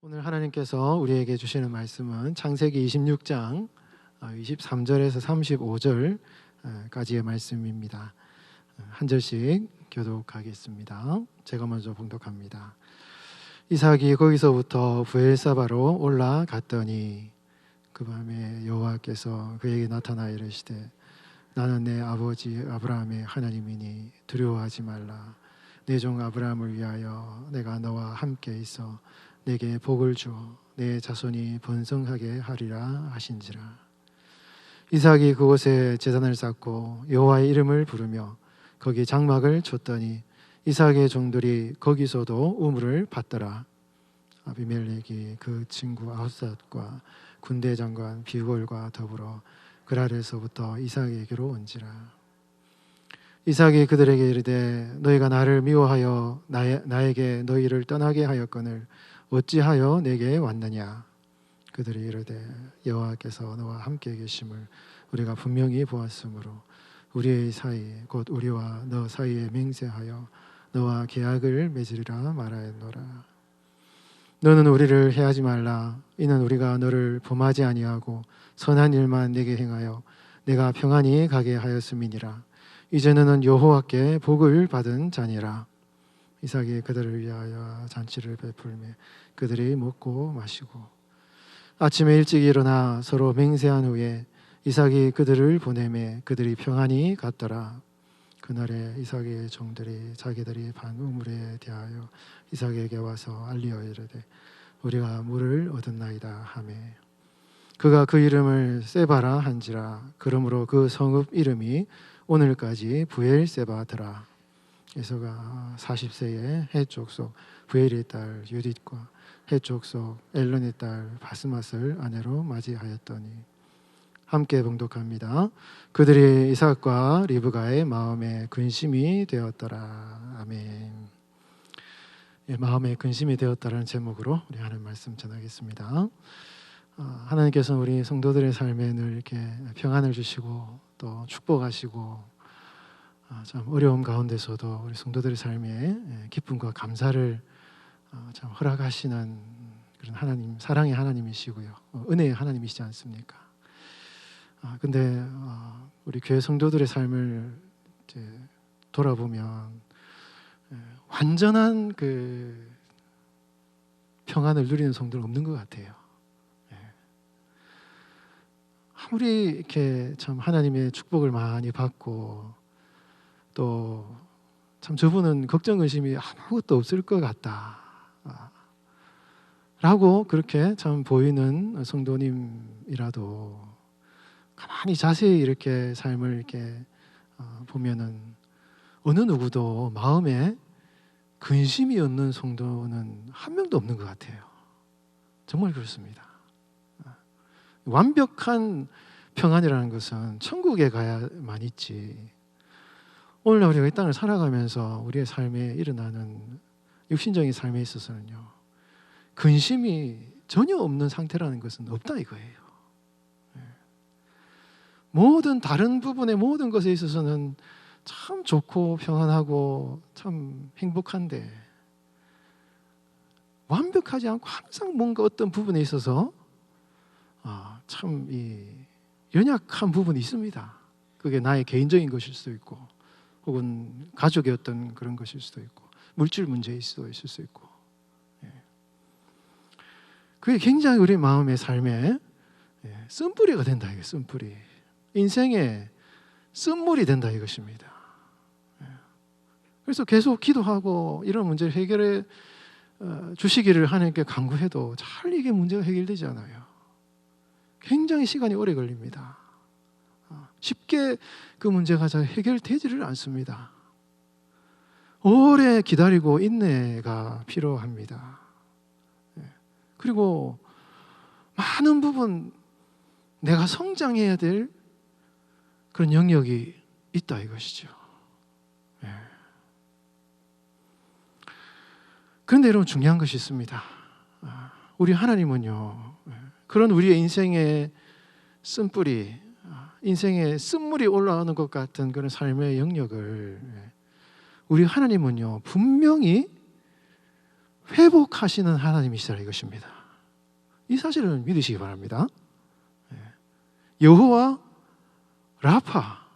오늘 하나님께서 우리에게 주시는 말씀은 창세기 26장 23절에서 35절까지의 말씀입니다. 한 절씩 교독하겠습니다. 제가 먼저 봉독합니다. 이삭이 거기서부터 브엘사바로 올라갔더니 그 밤에 여호와께서 그에게 나타나 이르시되 나는 내 아버지 아브라함의 하나님이니 두려워하지 말라. 내 종 아브라함을 위하여 내가 너와 함께 있어 내게 복을 주어 내 자손이 번성하게 하리라 하신지라. 이삭이 그곳에 제단을 쌓고 여호와의 이름을 부르며 거기 장막을 쳤더니 이삭의 종들이 거기서도 우물을 팠더라. 아비멜렉이 그 친구 아우삿과 군대 장관 비골과 더불어 그랄에서부터 이삭에게로 온지라. 이삭이 그들에게 이르되 너희가 나를 미워하여 나에게 너희를 떠나게 하였거늘 어찌하여 내게 왔느냐. 그들이 이르되 여호와께서 너와 함께 계심을 우리가 분명히 보았으므로 우리의 사이 곧 우리와 너 사이에 맹세하여 너와 계약을 맺으리라 말하였노라. 너는 우리를 해하지 말라. 이는 우리가 너를 범하지 아니하고 선한 일만 내게 행하여 내가 평안히 가게 하였음이니라. 이제 너는 여호와께 복을 받은 자니라. 이삭이 그들을 위하여 잔치를 베풀며 그들이 먹고 마시고 아침에 일찍 일어나 서로 맹세한 후에 이삭이 그들을 보내매 그들이 평안히 갔더라. 그날에 이삭의 종들이 자기들이 반 우물에 대하여 이삭에게 와서 알리어 이르되 우리가 물을 얻었나이다 하매 그가 그 이름을 세바라 한지라. 그러므로 그 성읍 이름이 오늘까지 부엘세바더라. 에서가 40세에 해족속 부엘의 딸 유딧과 해족속 엘론의 딸 바스맛을 아내로 맞이하였더니 함께 봉독합니다. 그들이 이삭과 리브가의 마음에 근심이 되었더라. 아멘. 마음에 근심이 되었다라는 제목으로 우리 하나님 말씀 전하겠습니다. 하나님께서는 우리 성도들의 삶에 늘 이렇게 평안을 주시고 또 축복하시고 참 어려움 가운데서도 우리 성도들의 삶에 기쁨과 감사를 참 허락하시는 그런 하나님, 사랑의 하나님이시고요, 은혜의 하나님이시지 않습니까? 근데 우리 교회 성도들의 삶을 이제 돌아보면 완전한 그 평안을 누리는 성도는 없는 것 같아요. 아무리 이렇게 참 하나님의 축복을 많이 받고 또 참 저분은 걱정 근심이 아무것도 없을 것 같다 라고 그렇게 참 보이는 성도님이라도 가만히 자세히 이렇게 삶을 이렇게 보면은 어느 누구도 마음에 근심이 없는 성도는 한 명도 없는 것 같아요. 정말 그렇습니다. 완벽한 평안이라는 것은 천국에 가야만 있지. 오늘날 우리가 이 땅을 살아가면서 우리의 삶에 일어나는 육신적인 삶에 있어서는요, 근심이 전혀 없는 상태라는 것은 없다 이거예요. 모든 다른 부분의 모든 것에 있어서는 참 좋고 평안하고 참 행복한데 완벽하지 않고 항상 뭔가 어떤 부분에 있어서 참 이 연약한 부분이 있습니다. 그게 나의 개인적인 것일 수도 있고 혹은 가족의 어떤 그런 것일 수도 있고 물질 문제일 수도 있을 수 있고 그게 굉장히 우리 마음의 삶에 쓴뿌리가 된다 이게 쓴뿌리 인생의 쓴물이 된다 이것입니다. 그래서 계속 기도하고 이런 문제를 해결해 주시기를 하나님께 간구해도 잘 이게 문제가 해결되지 않아요. 굉장히 시간이 오래 걸립니다. 쉽게 그 문제가 잘 해결되지를 않습니다. 오래 기다리고 인내가 필요합니다. 그리고 많은 부분 내가 성장해야 될 그런 영역이 있다 이것이죠. 그런데 여러분 중요한 것이 있습니다. 우리 하나님은요, 그런 우리의 인생의 쓴뿌리, 인생의 쓴물이 올라오는 것 같은 그런 삶의 영역을 우리 하나님은요 분명히 회복하시는 하나님이시라 이것입니다. 이 사실을 믿으시기 바랍니다. 여호와 라파,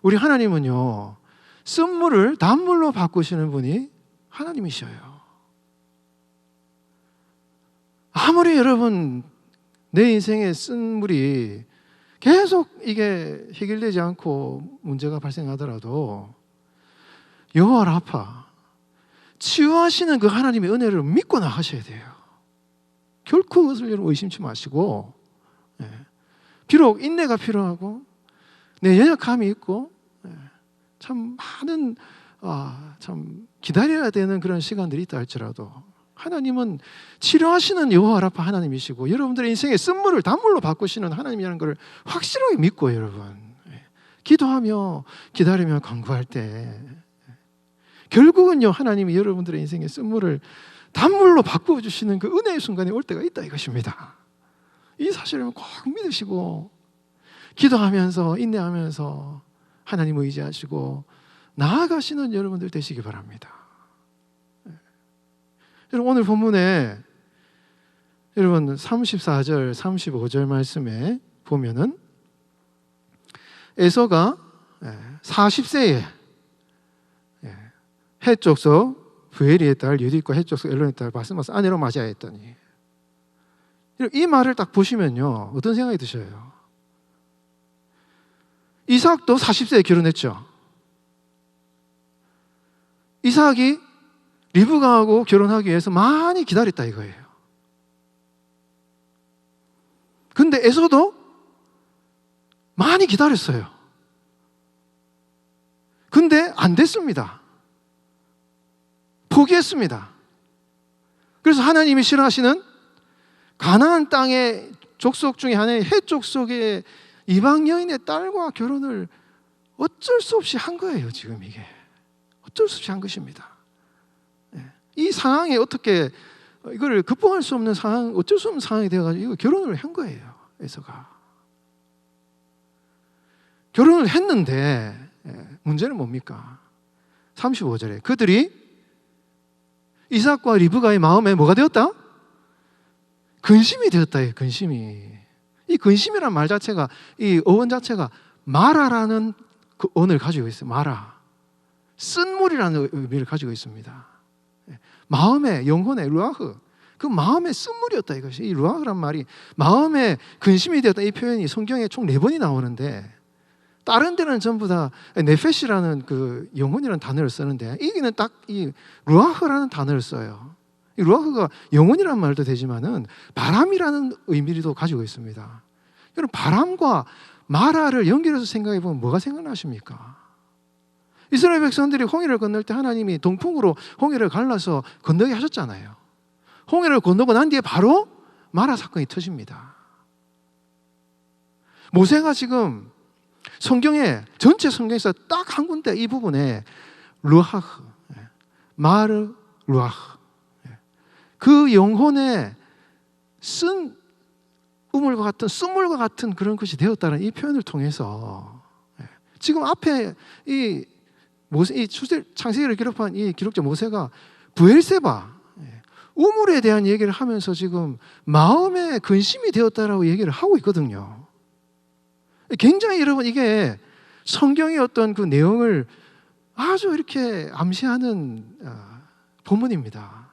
우리 하나님은요 쓴물을 단물로 바꾸시는 분이 하나님이셔요. 아무리 여러분 내 인생에 쓴물이 계속 이게 해결되지 않고 문제가 발생하더라도 여호와 라파, 치유하시는 그 하나님의 은혜를 믿고 나가셔야 돼요. 결코 그것을 여러분 의심치 마시고, 비록 인내가 필요하고 내 연약함이 있고 참 많은 참 기다려야 되는 그런 시간들이 있다 할지라도 하나님은 치료하시는 여호와 라파 하나님이시고 여러분들의 인생의 쓴물을 단물로 바꾸시는 하나님이라는 것을 확실하게 믿고 여러분 기도하며 기다리며 간구할 때 결국은요 하나님이 여러분들의 인생의 쓴물을 단물로 바꾸어주시는 그 은혜의 순간이 올 때가 있다 이것입니다. 이 사실을 꼭 믿으시고 기도하면서 인내하면서 하나님 의지하시고 나아가시는 여러분들 되시기 바랍니다. 여러분 오늘 본문에 여러분 34절 35절 말씀에 보면은 에서가 40세에 헷족속 부엘리의 딸 유디과 헷족속 엘론의 딸 바스마스 아내로 맞이하였더니 이 말을 딱 보시면요 어떤 생각이 드셔요? 이삭도 40세에 결혼했죠. 이삭이 리브가하고 결혼하기 위해서 많이 기다렸다 이거예요. 근데 에서도 많이 기다렸어요. 근데 안 됐습니다. 포기했습니다. 그래서 하나님이 싫어하시는 가나안 땅의 족속 중에 하나의 헷 족속의 이방 여인의 딸과 결혼을 어쩔 수 없이 한 거예요. 지금 이게 어쩔 수 없이 한 것입니다. 이 상황에 어떻게 이걸 극복할 수 없는 상황, 어쩔 수 없는 상황이 되어가지고 결혼을 한 거예요. 에서가 결혼을 했는데 문제는 뭡니까? 35절에 그들이 이삭과 리브가의 마음에 뭐가 되었다? 근심이 되었다. 근심이. 이 근심이라는 말 자체가 이 어원 자체가 마라라는 그 언어를 가지고 있어요. 마라. 쓴물이라는 의미를 가지고 있습니다. 마음의 영혼의 루아흐. 그 마음의 쓴물이었다 이것이. 이 루아흐란 말이 마음의 근심이 되었다 이 표현이 성경에 총 4번이 나오는데 다른 데는 전부 다 네페시라는 그 영혼이라는 단어를 쓰는데 여기는 딱 이 루아흐라는 단어를 써요. 이 루아흐가 영혼이라는 말도 되지만은 바람이라는 의미도 가지고 있습니다. 여러분 바람과 마라를 연결해서 생각해 보면 뭐가 생각나십니까? 이스라엘 백성들이 홍해를 건널 때 하나님이 동풍으로 홍해를 갈라서 건너게 하셨잖아요. 홍해를 건너고 난 뒤에 바로 마라 사건이 터집니다. 모세가 지금 성경에 전체 성경에서 딱 한 군데 이 부분에 루아흐, 마르 루아흐 그 영혼의 쓴 우물과 같은 쓴물과 같은 그런 것이 되었다는 이 표현을 통해서 지금 앞에 이 모세, 이 창세기를 기록한 이 기록자 모세가 브엘세바 우물에 대한 얘기를 하면서 지금 마음의 근심이 되었다라고 얘기를 하고 있거든요. 굉장히 여러분 이게 성경의 어떤 그 내용을 아주 이렇게 암시하는 본문입니다.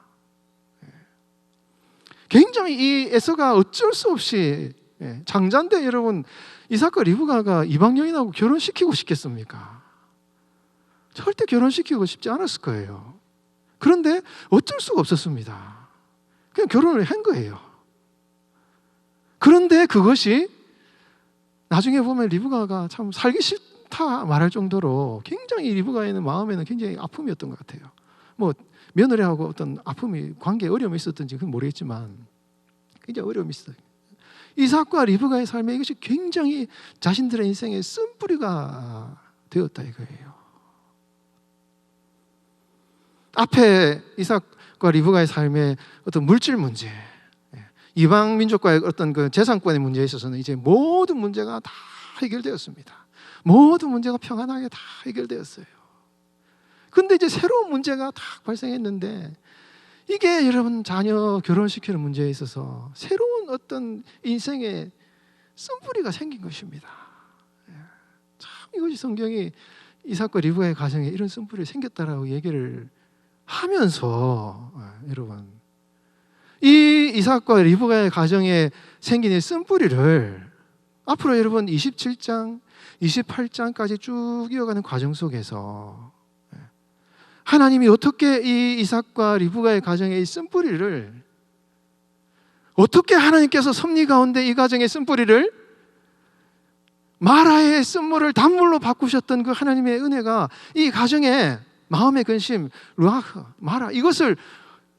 굉장히 이 에서가 어쩔 수 없이 장자인데 여러분 이삭과 리브가가 이방 여인하고 결혼시키고 싶겠습니까? 절대 결혼시키고 싶지 않았을 거예요. 그런데 어쩔 수가 없었습니다. 그냥 결혼을 한 거예요. 그런데 그것이 나중에 보면 리브가가 참 살기 싫다 말할 정도로 굉장히 리브가의 마음에는 굉장히 아픔이었던 것 같아요. 뭐 며느리하고 어떤 아픔이 관계에 어려움이 있었던지 그건 모르겠지만 굉장히 어려움이 있어요. 이삭과 리브가의 삶에 이것이 굉장히 자신들의 인생의 쓴뿌리가 되었다 이거예요. 앞에 이삭과 리브가의 삶의 어떤 물질 문제, 이방 민족과의 어떤 그 재산권의 문제에 있어서는 이제 모든 문제가 다 해결되었습니다. 모든 문제가 평안하게 다 해결되었어요. 근데 이제 새로운 문제가 다 발생했는데 이게 여러분 자녀 결혼시키는 문제에 있어서 새로운 어떤 인생의 쓴뿌리가 생긴 것입니다. 참 이것이 성경이 이삭과 리브가의 가정에 이런 쓴뿌리 생겼다라고 얘기를 하면서 여러분 이 이삭과 리브가의 가정에 생긴 이 쓴뿌리를 앞으로 여러분 27장, 28장까지 쭉 이어가는 과정 속에서 하나님이 어떻게 이 이삭과 리브가의 가정의 이 쓴뿌리를 어떻게 하나님께서 섭리 가운데 이 가정의 쓴뿌리를 마라의 쓴물을 단물로 바꾸셨던 그 하나님의 은혜가 이 가정의 마음의 근심 루아흐 마라 이것을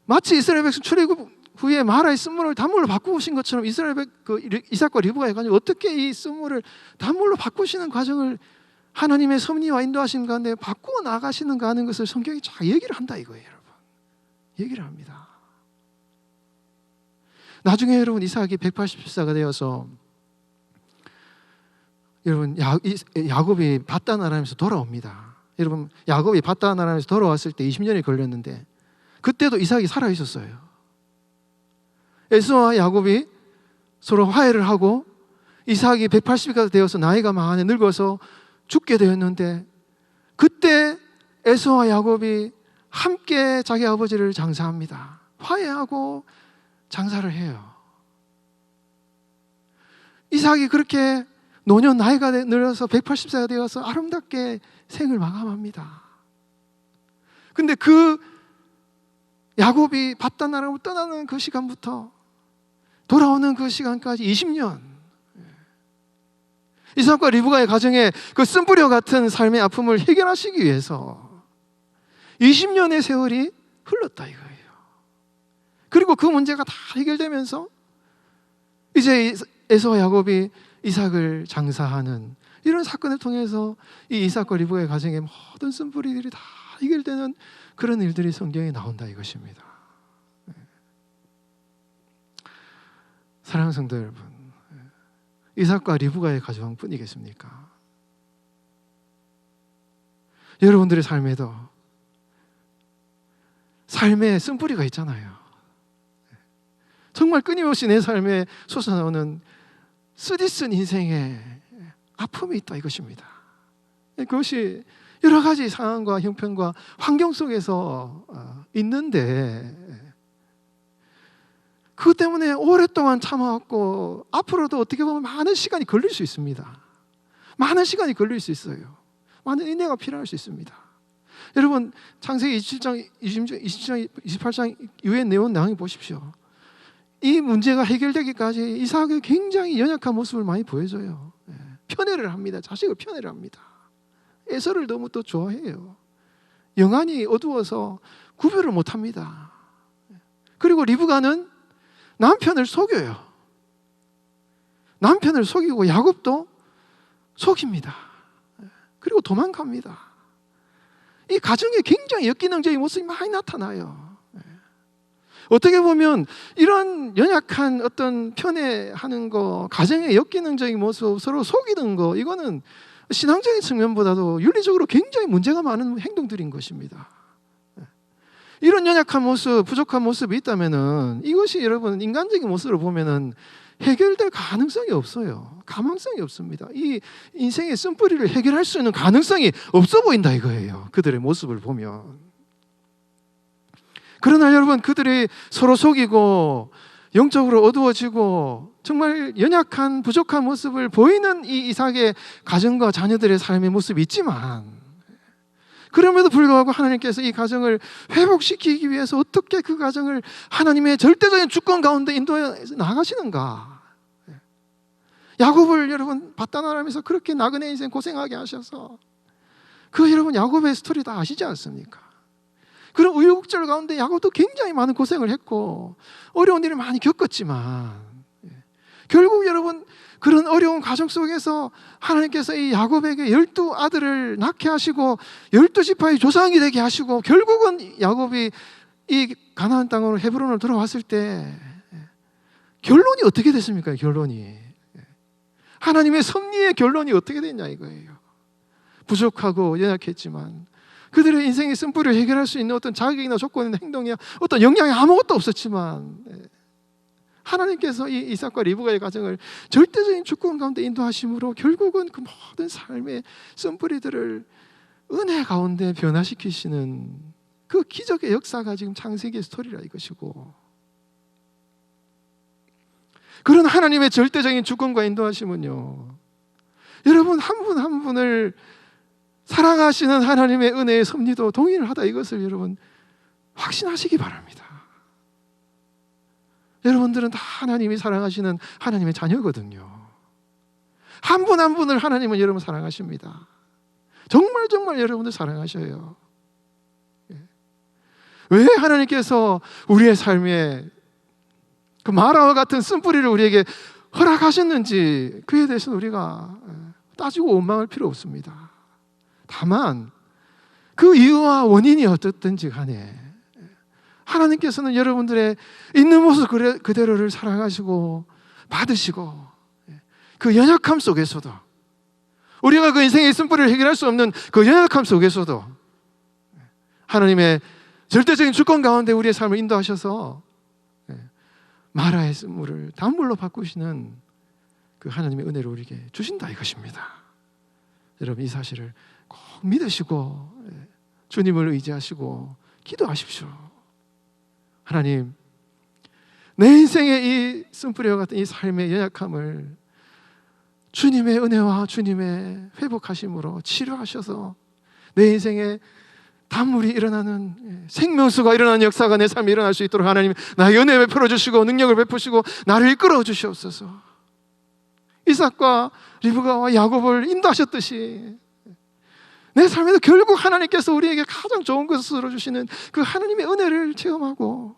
마치 이스라엘 백성 출애굽 후에 마라의 쓴물을 단물로 바꾸신 것처럼 이삭과 리브가의 가정 어떻게 이 쓴물을 단물로 바꾸시는 과정을 하나님의 섭리와 인도하신 가운데 바꾸어 나가시는가 하는 것을 성경이 잘 얘기를 한다 이거예요, 여러분. 얘기를 합니다. 나중에 여러분 이삭이 180세가 되어서 여러분 야곱이 밧단 아람에서 돌아옵니다. 여러분 야곱이 밧단 아람에서 돌아왔을 때 20년이 걸렸는데 그때도 이삭이 살아 있었어요. 에서와 야곱이 서로 화해를 하고 이삭이 180세가 되어서 나이가 많이 늙어서 죽게 되었는데 그때 에서와 야곱이 함께 자기 아버지를 장사합니다. 화해하고 장사를 해요. 이삭이 그렇게 노년 나이가 늘어서 180세가 되어서 아름답게 생을 마감합니다. 근데 그 야곱이 밧단 아람을 떠나는 그 시간부터 돌아오는 그 시간까지 20년 이삭과 리브가의 가정에 그 쓴뿌려 같은 삶의 아픔을 해결하시기 위해서 20년의 세월이 흘렀다 이거예요. 그리고 그 문제가 다 해결되면서 이제 에서와 야곱이 이삭을 장사하는 이런 사건을 통해서 이 이삭과 리브가의 가정의 모든 쓴뿌리들이 다 해결되는 그런 일들이 성경에 나온다 이것입니다. 사랑하는 성도 여러분, 이삭과 리브가의 가정뿐이겠습니까? 여러분들의 삶에도 삶의 쓴뿌리가 있잖아요. 정말 끊임없이 내 삶에 솟아나오는 쓰디쓴 인생의 아픔이 있다 이것입니다. 그것이 여러 가지 상황과 형편과 환경 속에서 있는데 그것 때문에 오랫동안 참아왔고 앞으로도 어떻게 보면 많은 시간이 걸릴 수 있습니다. 많은 시간이 걸릴 수 있어요. 많은 인내가 필요할 수 있습니다. 여러분 창세기 27장, 27장, 28장 이후의 내용 나중에 보십시오. 이 문제가 해결되기까지 이삭이 굉장히 연약한 모습을 많이 보여줘요. 편애를 합니다. 자식을 편애를 합니다. 에서를 너무 또 좋아해요. 영안이 어두워서 구별을 못합니다. 그리고 리브가는 남편을 속여요. 남편을 속이고 야곱도 속입니다. 그리고 도망갑니다. 이 가정에 굉장히 역기능적인 모습이 많이 나타나요. 어떻게 보면 이런 연약한 어떤 편애하는 거, 가정의 역기능적인 모습, 서로 속이는 거, 이거는 신앙적인 측면보다도 윤리적으로 굉장히 문제가 많은 행동들인 것입니다. 이런 연약한 모습, 부족한 모습이 있다면은 이것이 여러분 인간적인 모습으로 보면은 해결될 가능성이 없어요. 가망성이 없습니다. 이 인생의 쓴뿌리를 해결할 수 있는 가능성이 없어 보인다 이거예요. 그들의 모습을 보면. 그러나 여러분 그들이 서로 속이고 영적으로 어두워지고 정말 연약한 부족한 모습을 보이는 이 이삭의 가정과 자녀들의 삶의 모습이 있지만 그럼에도 불구하고 하나님께서 이 가정을 회복시키기 위해서 어떻게 그 가정을 하나님의 절대적인 주권 가운데 인도해 나가시는가. 야곱을 여러분 밧단 아람에서 그렇게 나그네 인생 고생하게 하셔서 그 여러분 야곱의 스토리 다 아시지 않습니까? 그런 우여곡절 가운데 야곱도 굉장히 많은 고생을 했고 어려운 일을 많이 겪었지만 결국 여러분 그런 어려운 과정 속에서 하나님께서 이 야곱에게 12아들을 낳게 하시고 12지파의 조상이 되게 하시고 결국은 야곱이 이 가나안 땅으로 헤브론을 돌아왔을 때 결론이 어떻게 됐습니까? 결론이 하나님의 섭리의 결론이 어떻게 됐냐 이거예요. 부족하고 연약했지만 그들의 인생의 쓴뿌리를 해결할 수 있는 어떤 자격이나 조건이나 행동이나 어떤 영향이 아무것도 없었지만 하나님께서 이 이삭과 리브가의 가정을 절대적인 주권 가운데 인도하심으로 결국은 그 모든 삶의 쓴뿌리들을 은혜 가운데 변화시키시는 그 기적의 역사가 지금 창세기의 스토리라 이것이고, 그런 하나님의 절대적인 주권과 인도하심은요, 여러분 한 분 한 분을 사랑하시는 하나님의 은혜의 섭리도 동일하다, 이것을 여러분 확신하시기 바랍니다. 여러분들은 다 하나님이 사랑하시는 하나님의 자녀거든요. 한 분 한 분을 하나님은 여러분 사랑하십니다. 정말 정말 여러분들 사랑하셔요. 왜 하나님께서 우리의 삶에 그 마라와 같은 쓴뿌리를 우리에게 허락하셨는지 그에 대해서는 우리가 따지고 원망할 필요 없습니다. 다만 그 이유와 원인이 어떻든지 간에 하나님께서는 여러분들의 있는 모습 그대로를 사랑하시고 받으시고, 그 연약함 속에서도, 우리가 그 인생의 쓴뿌리를 해결할 수 없는 그 연약함 속에서도 하나님의 절대적인 주권 가운데 우리의 삶을 인도하셔서 마라의 쓴물을 단물로 바꾸시는 그 하나님의 은혜를 우리에게 주신다 이것입니다. 여러분 이 사실을 꼭 믿으시고 주님을 의지하시고 기도하십시오. 하나님, 내 인생의 이 쓴뿌리와 같은 이 삶의 연약함을 주님의 은혜와 주님의 회복하심으로 치료하셔서 내 인생에 단물이 일어나는, 생명수가 일어나는 역사가 내 삶에 일어날 수 있도록 하나님 나의 은혜 베풀어 주시고 능력을 베푸시고 나를 이끌어 주시옵소서. 이삭과 리브가와 야곱을 인도하셨듯이 내 삶에도 결국 하나님께서 우리에게 가장 좋은 것을 주시는 그 하나님의 은혜를 체험하고,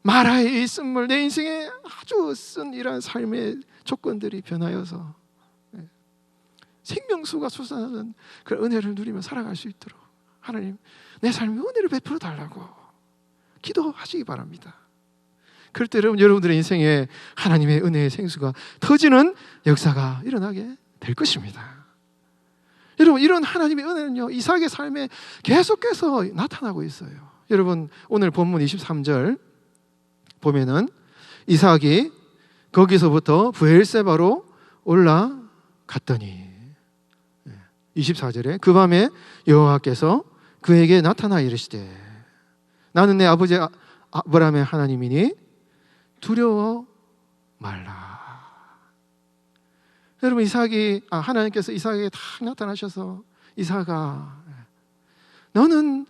마라의 이 쓴물, 내 인생에 아주 쓴 이러한 삶의 조건들이 변하여서 생명수가 솟아나는 그 은혜를 누리며 살아갈 수 있도록 하나님 내 삶에 은혜를 베풀어 달라고 기도하시기 바랍니다. 그럴 때 여러분들의 인생에 하나님의 은혜의 생수가 터지는 역사가 일어나게 될 것입니다. 여러분 이런 하나님의 은혜는요 이삭의 삶에 계속해서 나타나고 있어요. 여러분 오늘 본문 23절 보면은 이삭이 거기서부터 브엘세바로 올라갔더니, 24절에 그 밤에 여호와께서 그에게 나타나 이르시되 나는 내 아버지 아브라함의 하나님이니 두려워 말라. 여러분 하나님께서 이삭에게 딱 나타나셔서 이삭아, 너는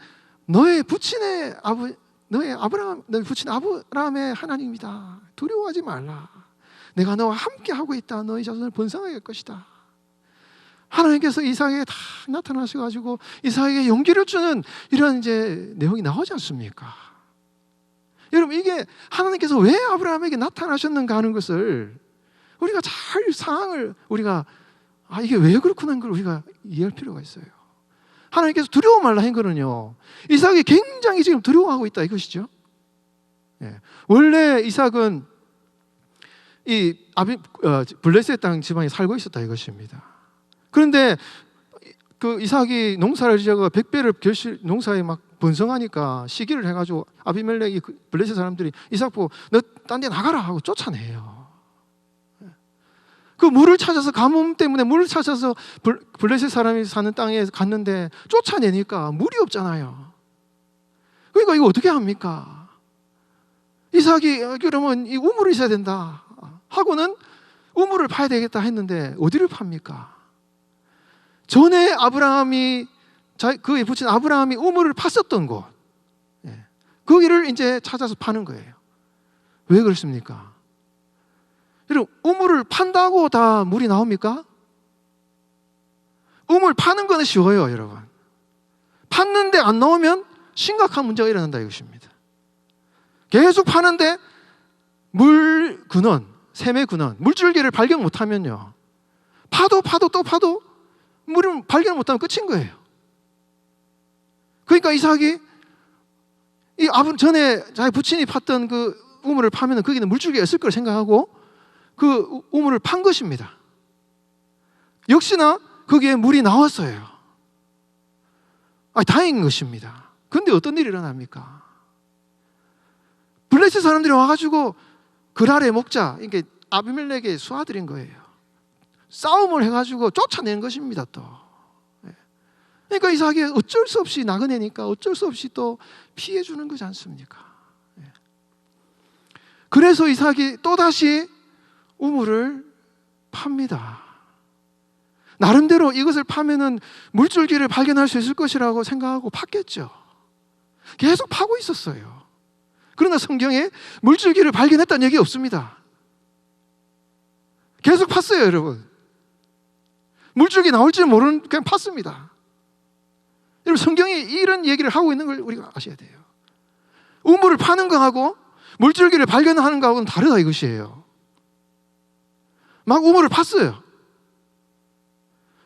너의 부친의 아브라함의 하나님이다. 두려워하지 말라. 내가 너와 함께 하고 있다. 너의 자손을 번성하게 할 것이다. 하나님께서 이삭에게 다 나타나셔가지고 이삭에게 용기를 주는 이런 이제 내용이 나오지 않습니까? 여러분 이게 하나님께서 왜 아브라함에게 나타나셨는가 하는 것을 우리가 잘 상황을 우리가 이게 왜 그렇구나 하는 걸 우리가 이해할 필요가 있어요. 하나님께서 두려워 말라 한 거는요 이삭이 굉장히 지금 두려워하고 있다 이것이죠. 원래 이삭은 이 블레셋 땅 지방에 살고 있었다 이것입니다. 그런데 그 이삭이 농사를 지어가 100배를 농사에 막 번성하니까 시기를 해가지고 아비멜렉이 블레셋 사람들이 이삭 보고 너 딴 데 나가라 하고 쫓아내요. 그 물을 찾아서 가뭄 때문에 물을 찾아서 블레셋 사람이 사는 땅에 갔는데 쫓아내니까 물이 없잖아요. 그러니까 이거 어떻게 합니까? 이삭이 그러면 이 우물이 있어야 된다 하고는 우물을 파야 되겠다 했는데 어디를 팝니까? 전에 아브라함이 그의 부친 아브라함이 우물을 팠었던 곳, 거기를 이제 찾아서 파는 거예요. 왜 그렇습니까? 여러분 우물을 판다고 다 물이 나옵니까? 우물 파는 거는 쉬워요, 여러분. 팠는데 안 나오면 심각한 문제가 일어난다 이것입니다. 계속 파는데 물 근원, 샘의 근원, 물줄기를 발견 못하면요 파도 또 파도 물을 발견 못하면 끝인 거예요. 그러니까 이삭이 전에 자기 부친이 팠던 그 우물을 파면 거기는 물줄기가 있을 걸 생각하고 그 우물을 판 것입니다. 역시나 거기에 물이 나왔어요. 다행인 것입니다. 그런데 어떤 일이 일어납니까? 블레셋 사람들이 와가지고 그랄의 목자, 이게 아비멜렉의 수하들인 거예요. 싸움을 해가지고 쫓아내는 것입니다. 또 그러니까 이삭이 어쩔 수 없이 나그네니까 어쩔 수 없이 또 피해주는 거지 않습니까? 그래서 이삭이 또다시 우물을 팝니다. 나름대로 이것을 파면은 물줄기를 발견할 수 있을 것이라고 생각하고 팠겠죠. 계속 파고 있었어요. 그러나 성경에 물줄기를 발견했다는 얘기 없습니다. 계속 팠어요, 여러분. 물줄기 나올지 모르는 그냥 팠습니다. 여러분, 성경이 이런 얘기를 하고 있는 걸 우리가 아셔야 돼요. 우물을 파는 거하고 물줄기를 발견하는 거하고는 다르다 이것이에요. 막 우물을 팠어요.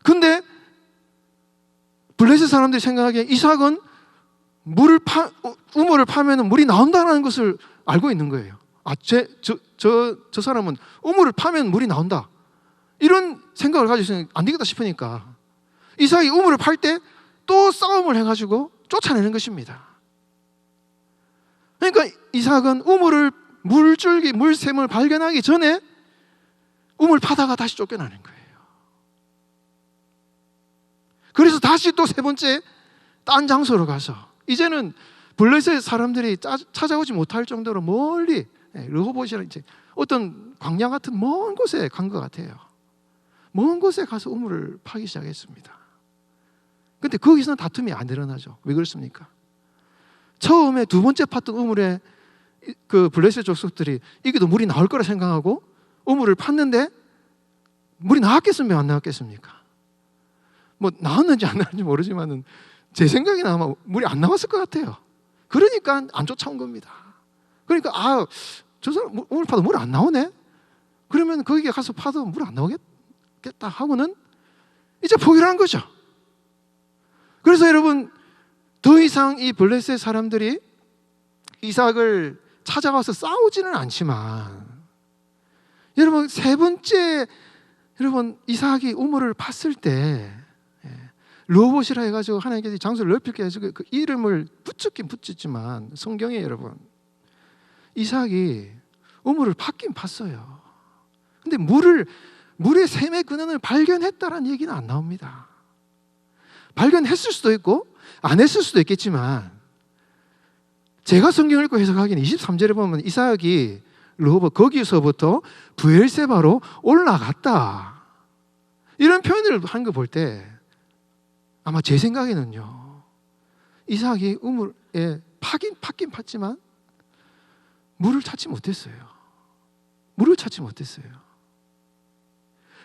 근데 블레셋 사람들이 생각하기에 이삭은 우물을 파면 물이 나온다는 것을 알고 있는 거예요. 저 사람은 우물을 파면 물이 나온다, 이런 생각을 가지고 있으면 안 되겠다 싶으니까 이삭이 우물을 팔 때 또 싸움을 해가지고 쫓아내는 것입니다. 그러니까 이삭은 물줄기, 물샘을 발견하기 전에 우물 파다가 다시 쫓겨나는 거예요. 그래서 다시 또 세 번째 딴 장소로 가서 이제는 블레셋 사람들이 찾아오지 못할 정도로 멀리 르호봇이라는 이제 어떤 광야 같은 먼 곳에 간 것 같아요. 먼 곳에 가서 우물을 파기 시작했습니다. 근데 거기서는 다툼이 안 일어나죠. 왜 그렇습니까? 처음에 두 번째 팠던 우물에 그 블레셋 족속들이 이게도 물이 나올 거라 생각하고 우물을 팠는데 물이 나왔겠습니까? 안 나왔겠습니까? 뭐 나왔는지 안 나왔는지 모르지만은 제 생각에는 아마 물이 안 나왔을 것 같아요. 그러니까 안 쫓아온 겁니다. 그러니까 저 사람 우물 파도 물 안 나오네? 그러면 거기에 가서 파도 물 안 나오겠다 하고는 이제 포기를 한 거죠. 그래서 여러분, 더 이상 이 블레셋 사람들이 이삭을 찾아와서 싸우지는 않지만, 여러분 세 번째, 여러분 이삭이 우물을 팠을 때 르호봇이라 해가지고 하나님께서 장소를 넓히게 해서 그 이름을 붙였긴 붙였지만 성경에 여러분 이삭이 우물을 팠긴 팠어요. 근데 물의 샘의 근원을 발견했다라는 얘기는 안 나옵니다. 발견했을 수도 있고 안 했을 수도 있겠지만, 제가 성경을 읽고 해석하기는 23절에 보면 이삭이 르호봇 거기서부터 브엘세바로 올라갔다, 이런 표현을 한 거 볼 때 아마 제 생각에는요, 이삭이 우물에 팠긴 팠지만 물을 찾지 못했어요. 물을 찾지 못했어요.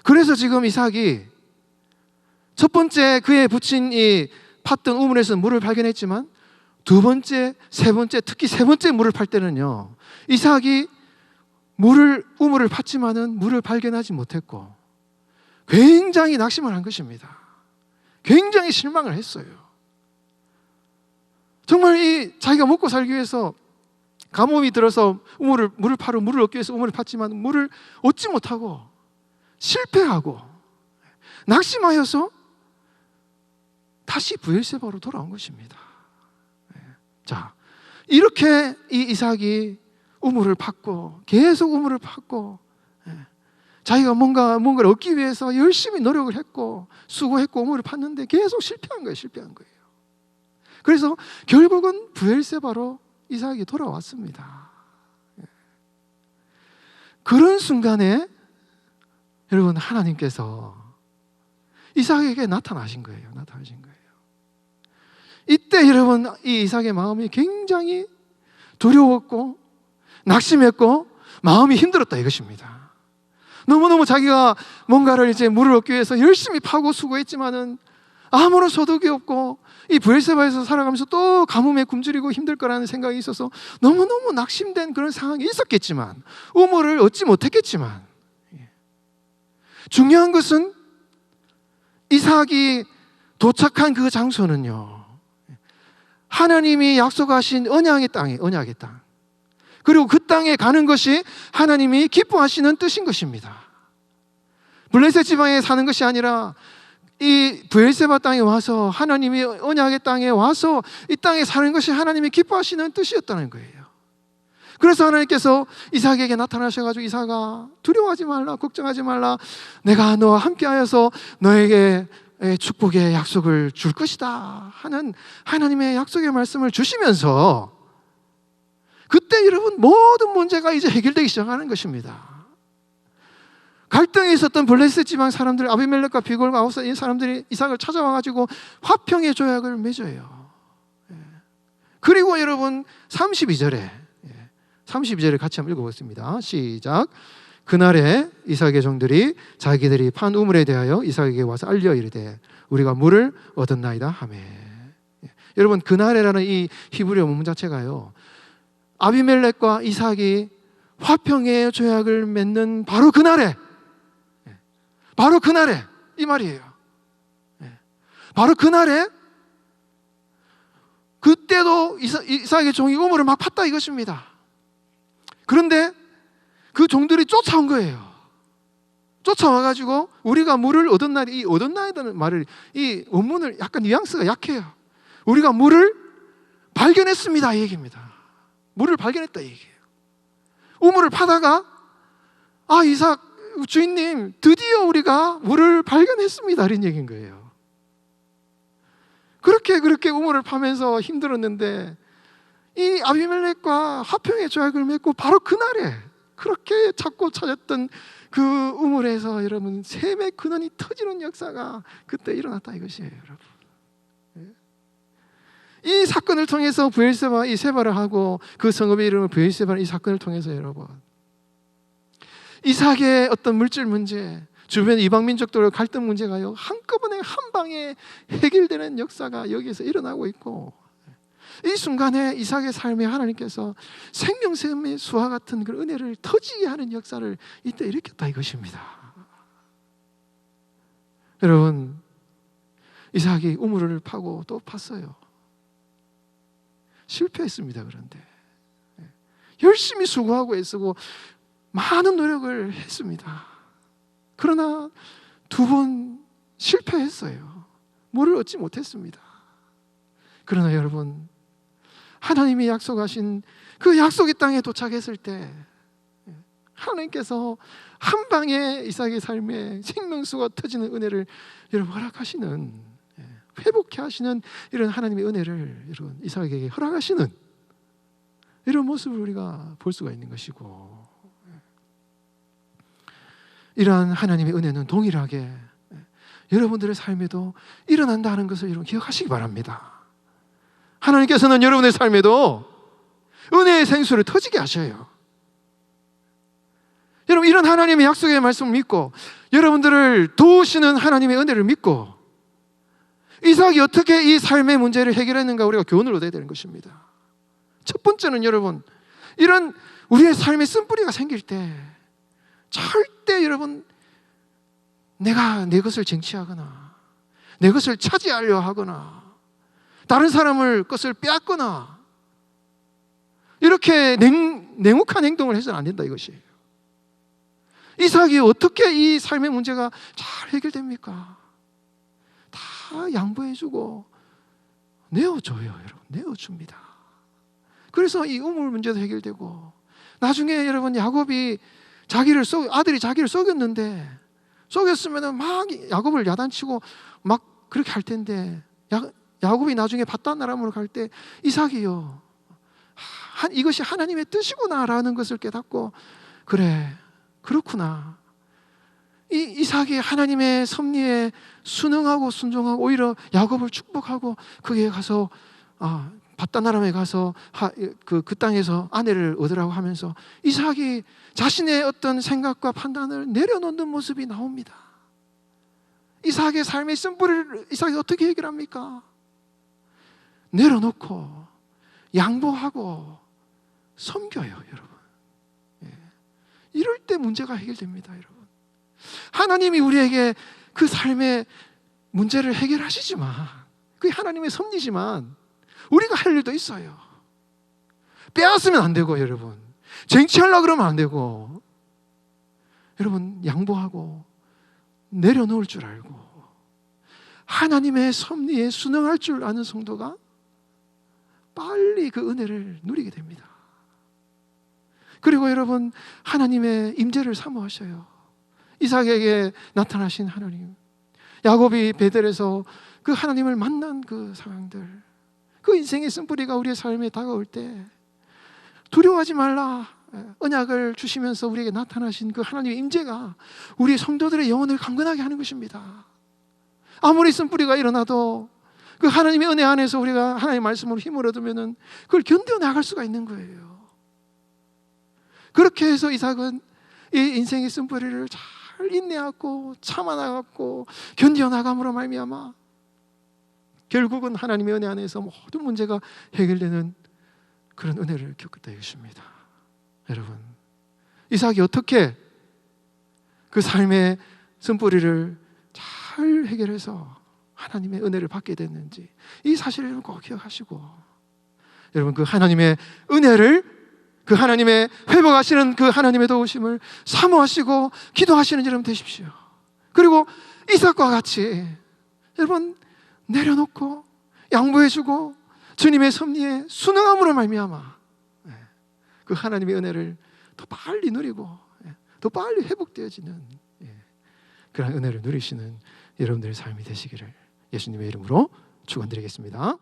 그래서 지금 이삭이 첫 번째 그의 부친이 팠던 우물에서 물을 발견했지만 두 번째, 세 번째, 특히 세 번째 물을 팔 때는요, 이삭이 우물을 팠지만은 물을 발견하지 못했고 굉장히 낙심을 한 것입니다. 굉장히 실망을 했어요. 정말 자기가 먹고 살기 위해서 가뭄이 들어서 물을 파러 물을 얻기 위해서 우물을 팠지만 물을 얻지 못하고 실패하고 낙심하여서 다시 브엘세바로 돌아온 것입니다. 자, 이렇게 이 이삭이 우물을 팠고 계속 우물을 팠고 자기가 뭔가를 얻기 위해서 열심히 노력을 했고 수고했고 우물을 팠는데 계속 실패한 거예요. 그래서 결국은 브엘세바로 이삭이 돌아왔습니다. 그런 순간에 여러분, 하나님께서 이삭에게 나타나신 거예요. 이때 여러분, 이 이삭의 마음이 굉장히 두려웠고 낙심했고 마음이 힘들었다 이것입니다. 너무너무 자기가 뭔가를 이제 물을 얻기 위해서 열심히 파고 수고했지만은 아무런 소득이 없고 이 브엘세바에서 살아가면서 또 가뭄에 굶주리고 힘들 거라는 생각이 있어서 너무너무 낙심된 그런 상황이 있었겠지만, 우물을 얻지 못했겠지만, 중요한 것은 이삭이 도착한 그 장소는요, 하나님이 약속하신 언약의 땅이에요. 언약의 땅. 그리고 그 땅에 가는 것이 하나님이 기뻐하시는 뜻인 것입니다. 블레셋 지방에 사는 것이 아니라 이 브엘세바 땅에 와서 하나님이 언약의 땅에 와서 이 땅에 사는 것이 하나님이 기뻐하시는 뜻이었다는 거예요. 그래서 하나님께서 이삭에게 나타나셔가지고 이삭아 두려워하지 말라, 걱정하지 말라, 내가 너와 함께하여서 너에게 축복의 약속을 줄 것이다 하는 하나님의 약속의 말씀을 주시면서 그때 여러분 모든 문제가 이제 해결되기 시작하는 것입니다. 갈등이 있었던 블레셋 지방 사람들, 아비멜렉과 비골과 아우사 이 사람들이 이삭을 찾아와가지고 화평의 조약을 맺어요. 그리고 여러분 32절에 같이 한번 읽어보겠습니다. 시작. 그날에 이삭의 종들이 자기들이 판 우물에 대하여 이삭에게 와서 알려 이르되 우리가 물을 얻었나이다 하매. 여러분 그날에라는 이 히브리어 문문 자체가요, 아비멜렉과 이삭이 화평의 조약을 맺는 바로 그날에 이 말이에요. 바로 그날에 그때도 이삭의 종이 우물을 막 팠다 이것입니다. 그런데 그 종들이 쫓아온 거예요. 쫓아와가지고 우리가 물을 얻었나이다. 이 얻었나이다는 말을, 이 원문을 약간 뉘앙스가 약해요. 우리가 물을 발견했습니다 이 얘기입니다. 물을 발견했다 이 얘기예요. 우물을 파다가 이삭 주인님 드디어 우리가 물을 발견했습니다 이런 얘기인 거예요. 그렇게 우물을 파면서 힘들었는데 이 아비멜렉과 화평의 조약을 맺고 바로 그날에 그렇게 찾고 찾았던 그 우물에서 여러분 샘의 근원이 터지는 역사가 그때 일어났다 이것이에요. 여러분, 이 사건을 통해서 브엘세바 이 세바를 하고 그 성읍의 이름을 브엘세바는 이 사건을 통해서 여러분 이삭의 어떤 물질 문제, 주변 이방 민족들의 갈등 문제가요 한꺼번에 한 방에 해결되는 역사가 여기에서 일어나고 있고, 이 순간에 이삭의 삶에 하나님께서 생명샘의 수와 같은 그 은혜를 터지게 하는 역사를 이때 일으켰다 이것입니다. 여러분 이삭이 우물을 파고 또 팠어요. 실패했습니다. 그런데 열심히 수고하고 애쓰고 많은 노력을 했습니다. 그러나 두 번 실패했어요. 물을 얻지 못했습니다. 그러나 여러분 하나님이 약속하신 그 약속의 땅에 도착했을 때 하나님께서 한 방에 이삭의 삶에 생명수가 터지는 은혜를 여러분 허락하시는, 회복케 하시는 이런 하나님의 은혜를 여러분 이삭에게 허락하시는 이런 모습을 우리가 볼 수가 있는 것이고, 이러한 하나님의 은혜는 동일하게 여러분들의 삶에도 일어난다는 것을 여러분 기억하시기 바랍니다. 하나님께서는 여러분의 삶에도 은혜의 생수를 터지게 하셔요. 여러분 이런 하나님의 약속의 말씀을 믿고 여러분들을 도우시는 하나님의 은혜를 믿고 이삭이 어떻게 이 삶의 문제를 해결했는가 우리가 교훈을 얻어야 되는 것입니다. 첫 번째는 여러분 이런 우리의 삶에 쓴뿌리가 생길 때 절대 여러분 내가 내 것을 쟁취하거나 내 것을 차지하려 하거나 다른 사람을 것을 빼앗거나 이렇게 냉혹한 행동을 해서는 안 된다 이것이에요. 이삭이 어떻게 이 삶의 문제가 잘 해결됩니까? 다 양보해주고 내어줘요. 여러분 내어줍니다. 그래서 이 우물 문제도 해결되고, 나중에 여러분 야곱이 아들이 자기를 속였는데, 속였으면 막 야곱을 야단치고 막 그렇게 할 텐데, 야곱이 나중에 바단 아람으로 갈 때 이삭이요 이것이 하나님의 뜻이구나라는 것을 깨닫고, 그래 그렇구나, 이삭이 하나님의 섭리에 순응하고 순종하고 오히려 야곱을 축복하고 거기에 가서 바단 아람에 가서 그 땅에서 아내를 얻으라고 하면서 이삭이 자신의 어떤 생각과 판단을 내려놓는 모습이 나옵니다. 이삭의 삶의 쓴뿌리를 이삭이 어떻게 해결합니까? 내려놓고 양보하고 섬겨요. 여러분, 이럴 때 문제가 해결됩니다. 여러분, 하나님이 우리에게 그 삶의 문제를 해결하시지만, 그게 하나님의 섭리지만 우리가 할 일도 있어요. 빼앗으면 안 되고, 여러분 쟁취하려고 그러면 안 되고, 여러분 양보하고 내려놓을 줄 알고 하나님의 섭리에 순응할 줄 아는 성도가 빨리 그 은혜를 누리게 됩니다. 그리고 여러분, 하나님의 임재를 사모하셔요. 이삭에게 나타나신 하나님, 야곱이 베델에서 그 하나님을 만난 그 상황들, 그 인생의 쓴뿌리가 우리의 삶에 다가올 때 두려워하지 말라, 언약을 주시면서 우리에게 나타나신 그 하나님의 임재가 우리 성도들의 영혼을 강건하게 하는 것입니다. 아무리 쓴뿌리가 일어나도 그 하나님의 은혜 안에서 우리가 하나님의 말씀으로 힘을 얻으면 그걸 견뎌나갈 수가 있는 거예요. 그렇게 해서 이삭은 이 인생의 쓴뿌리를 잘 인내하고 참아나갔고 견뎌나감으로 말미암아 결국은 하나님의 은혜 안에서 모든 문제가 해결되는 그런 은혜를 겪었다 이것입니다. 여러분, 이삭이 어떻게 그 삶의 쓴뿌리를 잘 해결해서 하나님의 은혜를 받게 됐는지 이 사실을 꼭 기억하시고, 여러분 그 하나님의 은혜를, 그 하나님의 회복하시는 그 하나님의 도우심을 사모하시고 기도하시는 여러분 되십시오. 그리고 이삭과 같이 여러분 내려놓고 양보해주고 주님의 섭리에 순응함으로 말미암아 그 하나님의 은혜를 더 빨리 누리고 더 빨리 회복되어지는 그런 은혜를 누리시는 여러분들의 삶이 되시기를 예수님의 이름으로 축원드리겠습니다.